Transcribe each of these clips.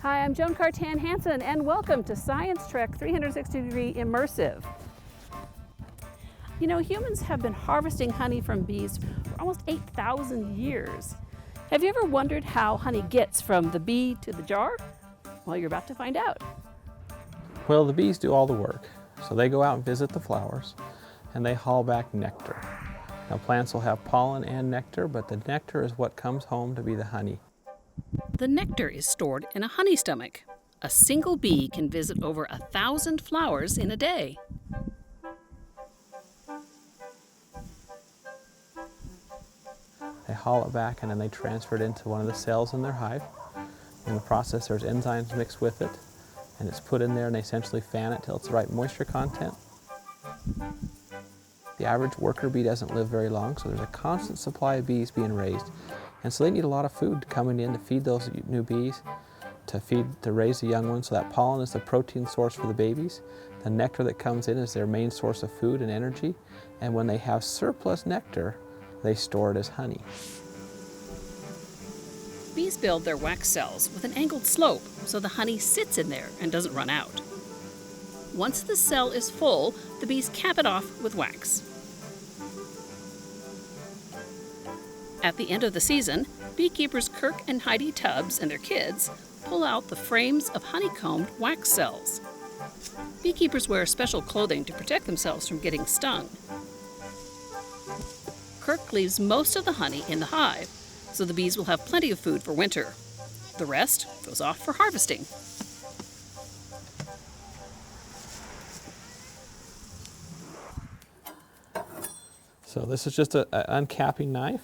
Hi, I'm Joan Cartan Hansen, and welcome to Science Trek 360 Degree Immersive. You know, humans have been harvesting honey from bees for almost 8,000 years. Have you ever wondered how honey gets from the bee to the jar? Well, you're about to find out. Well, the bees do all the work. So they go out and visit the flowers, and they haul back nectar. Now, plants will have pollen and nectar, but the nectar is what comes home to be the honey. The nectar is stored in a honey stomach. A single bee can visit over 1,000 flowers in a day. They haul it back and then they transfer it into one of the cells in their hive. In the process, there's enzymes mixed with it, and it's put in there and they essentially fan it till it's the right moisture content. The average worker bee doesn't live very long, so there's a constant supply of bees being raised. And so they need a lot of food coming in to feed those new bees, to raise the young ones. So that pollen is the protein source for the babies. The nectar that comes in is their main source of food and energy. And when they have surplus nectar, they store it as honey. Bees build their wax cells with an angled slope so the honey sits in there and doesn't run out. Once the cell is full, the bees cap it off with wax. At the end of the season, beekeepers Kirk and Heidi Tubbs and their kids pull out the frames of honeycombed wax cells. Beekeepers wear special clothing to protect themselves from getting stung. Kirk leaves most of the honey in the hive, so the bees will have plenty of food for winter. The rest goes off for harvesting. So this is just an uncapping knife.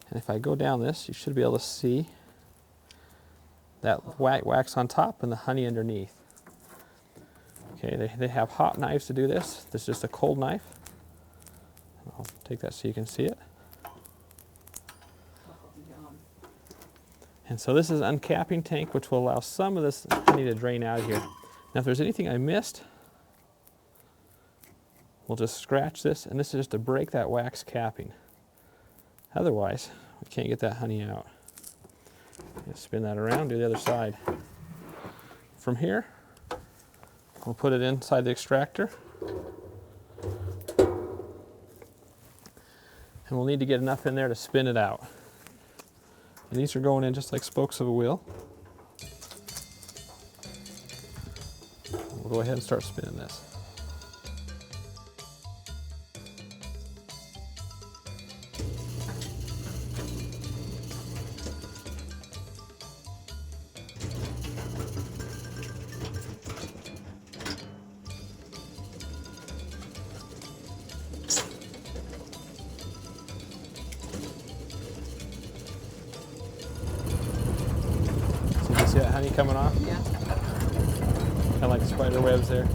And if I go down this, you should be able to see that wax on top and the honey underneath. Okay, they have hot knives to do this. This is just a cold knife. I'll take that so you can see it. And so this is an uncapping tank, which will allow some of this honey to drain out of here. Now, if there's anything I missed, we'll just scratch this, and this is just to break that wax capping. Otherwise, we can't get that honey out. Just spin that around, do the other side. From here, we'll put it inside the extractor. And we'll need to get enough in there to spin it out. And these are going in just like spokes of a wheel. We'll go ahead and start spinning this. See that honey coming off? Yeah. Kind of like spider webs there.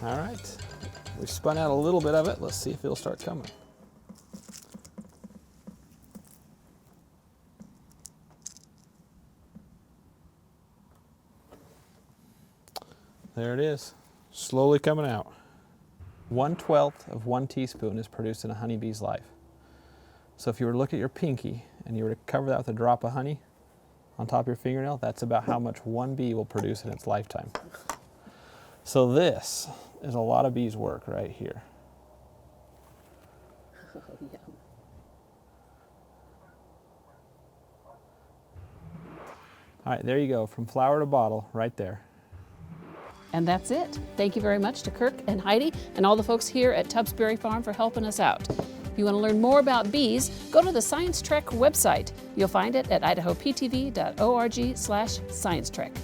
All right, we spun out a little bit of it. Let's see if it'll start coming. There it is, slowly coming out. 1/12 of 1 teaspoon is produced in a honeybee's life. So if you were to look at your pinky and you were to cover that with a drop of honey on top of your fingernail, that's about how much one bee will produce in its lifetime. So this is a lot of bees' work right here. Oh, yeah. All right, there you go, from flower to bottle, right there. And that's it. Thank you very much to Kirk and Heidi and all the folks here at Tubbs Berry Farm for helping us out. If you want to learn more about bees, go to the Science Trek website. You'll find it at idahoptv.org/sciencetrek.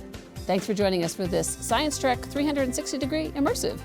Thanks for joining us for this Science Trek 360 Degree Immersive.